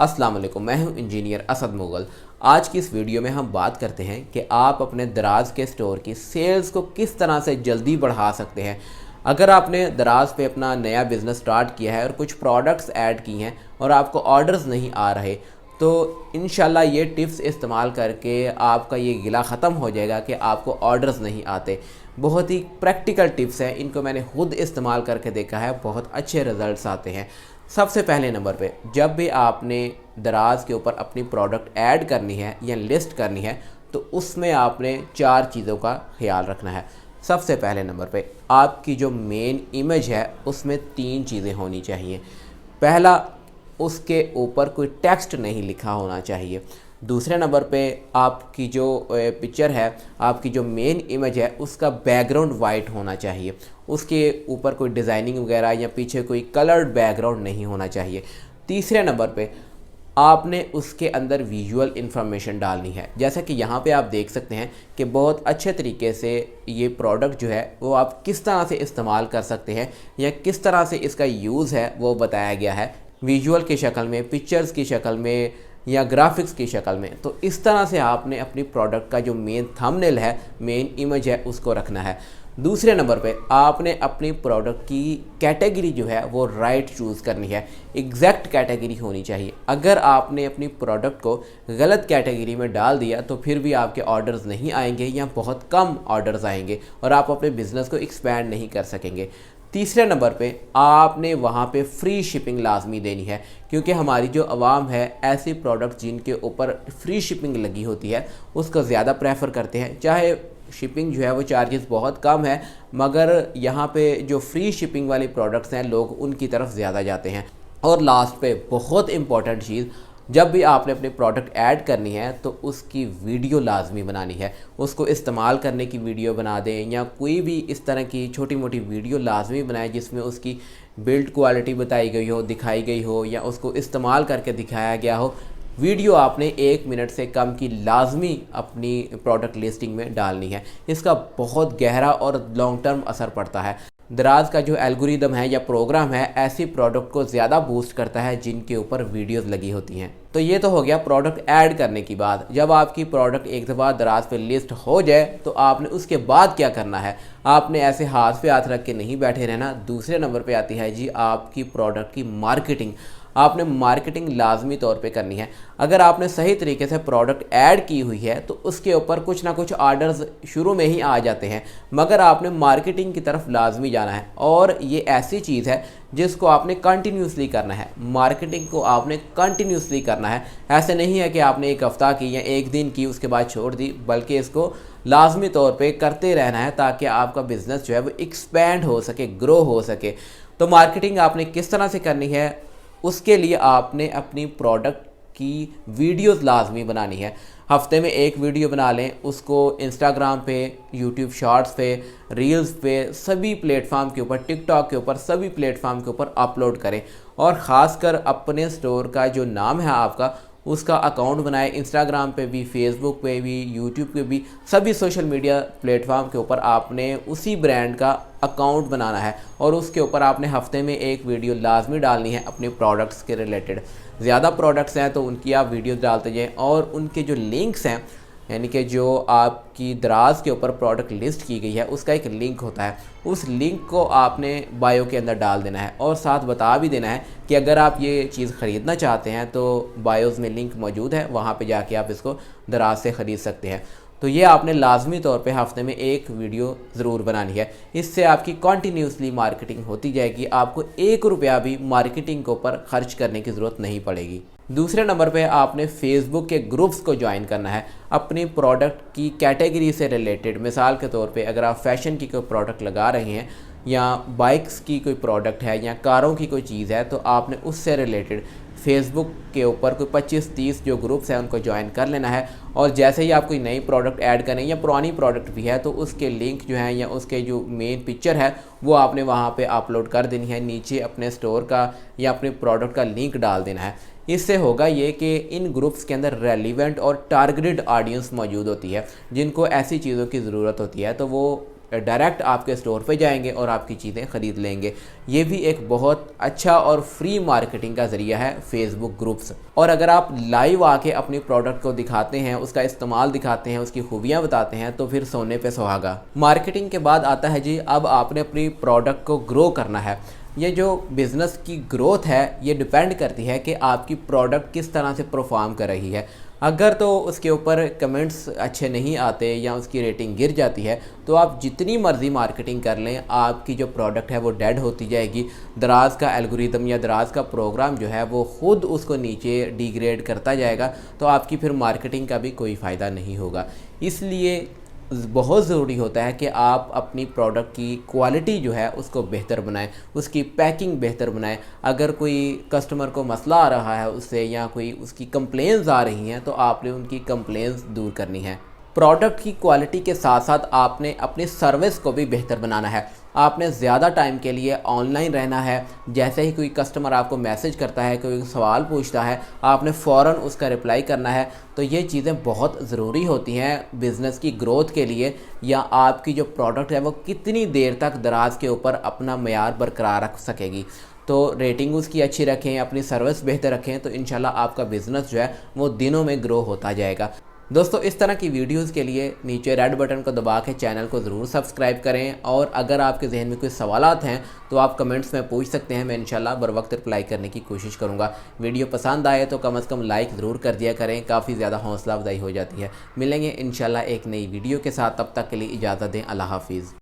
अस्सलाम वालेकुम, मैं हूं इंजीनियर असद मुगल। आज की इस वीडियो में हम बात करते हैं कि आप अपने दराज के स्टोर की सेल्स को किस तरह से जल्दी बढ़ा सकते हैं। अगर आपने दराज पे अपना नया बिज़नेस स्टार्ट किया है और कुछ प्रोडक्ट्स ऐड किए हैं और आपको ऑर्डर्स नहीं आ रहे, तो इंशाल्लाह ये टिप्स इस्तेमाल करके आपका ये गिला ख़त्म हो जाएगा कि आपको ऑर्डर्स नहीं आते। बहुत ही प्रैक्टिकल टिप्स हैं, इनको मैंने खुद इस्तेमाल करके देखा है, बहुत अच्छे रिज़ल्ट्स आते हैं। सबसे पहले नंबर पे, जब भी आपने दराज के ऊपर अपनी प्रोडक्ट ऐड करनी है या लिस्ट करनी है, तो उसमें आपने 4 चीज़ों का ख्याल रखना है। सबसे पहले नंबर पे आपकी जो मेन इमेज है उसमें 3 चीज़ें होनी चाहिए। पहला, उसके ऊपर कोई टेक्स्ट नहीं लिखा होना चाहिए। दूसरे नंबर पे आपकी जो पिक्चर है, आपकी जो मेन इमेज है, उसका बैकग्राउंड वाइट होना चाहिए। उसके ऊपर कोई डिज़ाइनिंग वगैरह या पीछे कोई कलर्ड बैकग्राउंड नहीं होना चाहिए। तीसरे नंबर पे आपने उसके अंदर विजुअल इन्फॉर्मेशन डालनी है। जैसा कि यहाँ पे आप देख सकते हैं कि बहुत अच्छे तरीके से ये प्रोडक्ट जो है वो आप किस तरह से इस्तेमाल कर सकते हैं या किस तरह से इसका यूज़ है वो बताया गया है, विजुअल की शक्ल में, पिक्चर्स की शक्ल में या ग्राफिक्स की शक्ल में। तो इस तरह से आपने अपनी प्रोडक्ट का जो मेन थंबनेल है, मेन इमेज है, उसको रखना है। दूसरे नंबर पे आपने अपनी प्रोडक्ट की कैटेगरी जो है वो राइट चूज़ करनी है, एग्जैक्ट कैटेगरी होनी चाहिए। अगर आपने अपनी प्रोडक्ट को गलत कैटेगरी में डाल दिया तो फिर भी आपके ऑर्डर्स नहीं आएंगे या बहुत कम ऑर्डर्स आएंगे और आप अपने बिज़नेस को एक्सपैंड नहीं कर सकेंगे। तीसरे नंबर पे आपने वहाँ पे फ्री शिपिंग लाजमी देनी है, क्योंकि हमारी जो आवाम है ऐसी प्रोडक्ट जिनके ऊपर फ्री शिपिंग लगी होती है उसको ज़्यादा प्रेफर करते हैं। चाहे शिपिंग जो है वो चार्जेस बहुत कम है, मगर यहाँ पे जो फ्री शिपिंग वाली प्रोडक्ट्स हैं लोग उनकी तरफ ज़्यादा जाते हैं। और लास्ट पे बहुत इंपॉर्टेंट चीज़, जब भी आपने अपनी प्रोडक्ट ऐड करनी है तो उसकी वीडियो लाजमी बनानी है। उसको इस्तेमाल करने की वीडियो बना दें या कोई भी इस तरह की छोटी मोटी वीडियो लाजमी बनाएं जिसमें उसकी बिल्ड क्वालिटी बताई गई हो, दिखाई गई हो या उसको इस्तेमाल करके दिखाया गया हो। वीडियो आपने 1 मिनट से कम की लाजमी अपनी प्रोडक्ट लिस्टिंग में डालनी है। इसका बहुत गहरा और लॉन्ग टर्म असर पड़ता है। दराज का जो एल्गोरिदम है या प्रोग्राम है ऐसी प्रोडक्ट को ज़्यादा बूस्ट करता है जिनके ऊपर वीडियोस लगी होती हैं। तो ये तो हो गया प्रोडक्ट ऐड करने की बात। जब आपकी प्रोडक्ट एक दफ़ा दराज पे लिस्ट हो जाए तो आपने उसके बाद क्या करना है, आपने ऐसे हाथ पे हाथ रख के नहीं बैठे रहना। दूसरे नंबर पे आती है जी आपकी प्रोडक्ट की मार्केटिंग। आपने मार्केटिंग लाजमी तौर पे करनी है। अगर आपने सही तरीके से प्रोडक्ट ऐड की हुई है तो उसके ऊपर कुछ ना कुछ ऑर्डर्स शुरू में ही आ जाते हैं, मगर आपने मार्केटिंग की तरफ लाजमी जाना है। और ये ऐसी चीज़ है जिसको आपने कंटिन्यूसली करना है। मार्केटिंग को आपने कंटिन्यूसली करना है। ऐसे नहीं है कि आपने 1 हफ़्ता की या 1 दिन की उसके बाद छोड़ दी, बल्कि इसको लाजमी तौर पे करते रहना है ताकि आपका बिज़नेस जो है वो एक्सपैंड हो सके, ग्रो हो सके। तो मार्केटिंग आपने किस तरह से करनी है, उसके लिए आपने अपनी प्रोडक्ट की वीडियोस लाजमी बनानी है। हफ्ते में 1 वीडियो बना लें, उसको इंस्टाग्राम पे, यूट्यूब शॉर्ट्स पे, रील्स पे, सभी प्लेटफार्म के ऊपर, टिकटॉक के ऊपर, सभी प्लेटफार्म के ऊपर अपलोड करें। और ख़ासकर अपने स्टोर का जो नाम है आपका, उसका अकाउंट बनाए। इंस्टाग्राम पे भी, फेसबुक पे भी, यूट्यूब पे भी, सभी सोशल मीडिया प्लेटफार्म के ऊपर आपने उसी ब्रांड का अकाउंट बनाना है और उसके ऊपर आपने हफ्ते में 1 वीडियो लाजमी डालनी है अपने प्रोडक्ट्स के रिलेटेड। ज़्यादा प्रोडक्ट्स हैं तो उनकी आप वीडियोस डालते जाएं और उनके जो लिंक्स हैं, यानी कि जो आपकी दराज के ऊपर प्रोडक्ट लिस्ट की गई है उसका एक लिंक होता है, उस लिंक को आपने बायो के अंदर डाल देना है और साथ बता भी देना है कि अगर आप ये चीज़ ख़रीदना चाहते हैं तो बायोज़ में लिंक मौजूद है, वहाँ पे जाके आप इसको दराज से ख़रीद सकते हैं। तो ये आपने लाजमी तौर पे हफ्ते में 1 वीडियो ज़रूर बनानी है। इससे आपकी कंटिन्यूसली मार्केटिंग होती जाएगी, आपको 1 रुपया भी मार्केटिंग के ऊपर खर्च करने की ज़रूरत नहीं पड़ेगी। दूसरे नंबर पे आपने फेसबुक के ग्रुप्स को ज्वाइन करना है अपनी प्रोडक्ट की कैटेगरी से रिलेटेड। मिसाल के तौर पे अगर आप फैशन की कोई प्रोडक्ट लगा रहे हैं या बाइक्स की कोई प्रोडक्ट है या कारों की कोई चीज़ है, तो आपने उससे रिलेटेड फेसबुक के ऊपर कोई 25-30 जो ग्रुप्स हैं उनको ज्वाइन कर लेना है। और जैसे ही आप कोई नई प्रोडक्ट ऐड करें या पुरानी प्रोडक्ट भी है तो उसके लिंक जो हैं या उसके जो मेन पिक्चर है वो आपने वहाँ पे अपलोड कर देनी है। नीचे अपने स्टोर का या अपने प्रोडक्ट का लिंक डाल देना है। इससे होगा ये कि इन ग्रुप्स के अंदर रेलिवेंट और टारगेटेड ऑडियंस मौजूद होती है जिनको ऐसी चीज़ों की ज़रूरत होती है, तो वो डायरेक्ट आपके स्टोर पे जाएंगे और आपकी चीज़ें ख़रीद लेंगे। ये भी एक बहुत अच्छा और फ्री मार्केटिंग का ज़रिया है फेसबुक ग्रुप्स। और अगर आप लाइव आके अपनी प्रोडक्ट को दिखाते हैं, उसका इस्तेमाल दिखाते हैं, उसकी खूबियाँ बताते हैं, तो फिर सोने पे सुहागा। मार्केटिंग के बाद आता है जी, अब आपने अपनी प्रोडक्ट को ग्रो करना है। ये जो बिज़नेस की ग्रोथ है ये डिपेंड करती है कि आपकी प्रोडक्ट किस तरह से परफॉर्म कर रही है। अगर तो उसके ऊपर कमेंट्स अच्छे नहीं आते या उसकी रेटिंग गिर जाती है तो आप जितनी मर्ज़ी मार्केटिंग कर लें, आपकी जो प्रोडक्ट है वो डेड होती जाएगी। दराज का एल्गोरिदम या दराज का प्रोग्राम जो है वो ख़ुद उसको नीचे डिग्रेड करता जाएगा, तो आपकी फिर मार्केटिंग का भी कोई फ़ायदा नहीं होगा। इसलिए बहुत ज़रूरी होता है कि आप अपनी प्रोडक्ट की क्वालिटी जो है उसको बेहतर बनाएं, उसकी पैकिंग बेहतर बनाएं। अगर कोई कस्टमर को मसला आ रहा है उससे या कोई उसकी कंप्लेंट्स आ रही हैं तो आपने उनकी कंप्लेंट्स दूर करनी है। प्रोडक्ट की क्वालिटी के साथ साथ आपने अपनी सर्विस को भी बेहतर बनाना है। आपने ज़्यादा टाइम के लिए ऑनलाइन रहना है। जैसे ही कोई कस्टमर आपको मैसेज करता है, कोई सवाल पूछता है, आपने फ़ौरन उसका रिप्लाई करना है। तो ये चीज़ें बहुत ज़रूरी होती हैं बिज़नेस की ग्रोथ के लिए, या आपकी जो प्रोडक्ट है वो कितनी देर तक दराज के ऊपर अपना मयार बरकरार रख सकेगी। तो रेटिंग उसकी अच्छी रखें, अपनी सर्विस बेहतर रखें, तो इंशाल्लाह आपका बिज़नेस जो है वो दिनों में ग्रो होता जाएगा। दोस्तों, इस तरह की वीडियोस के लिए नीचे रेड बटन को दबा के चैनल को ज़रूर सब्सक्राइब करें। और अगर आपके जहन में कोई सवालात हैं तो आप कमेंट्स में पूछ सकते हैं, मैं इंशाल्लाह बर वक्त रिप्लाई करने की कोशिश करूँगा। वीडियो पसंद आए तो कम से कम लाइक ज़रूर कर दिया करें, काफ़ी ज़्यादा हौसला अफजाई हो जाती है। मिलेंगे इंशाल्लाह एक नई वीडियो के साथ, तब तक के लिए इजाज़त दें। अल्लाह हाफिज़।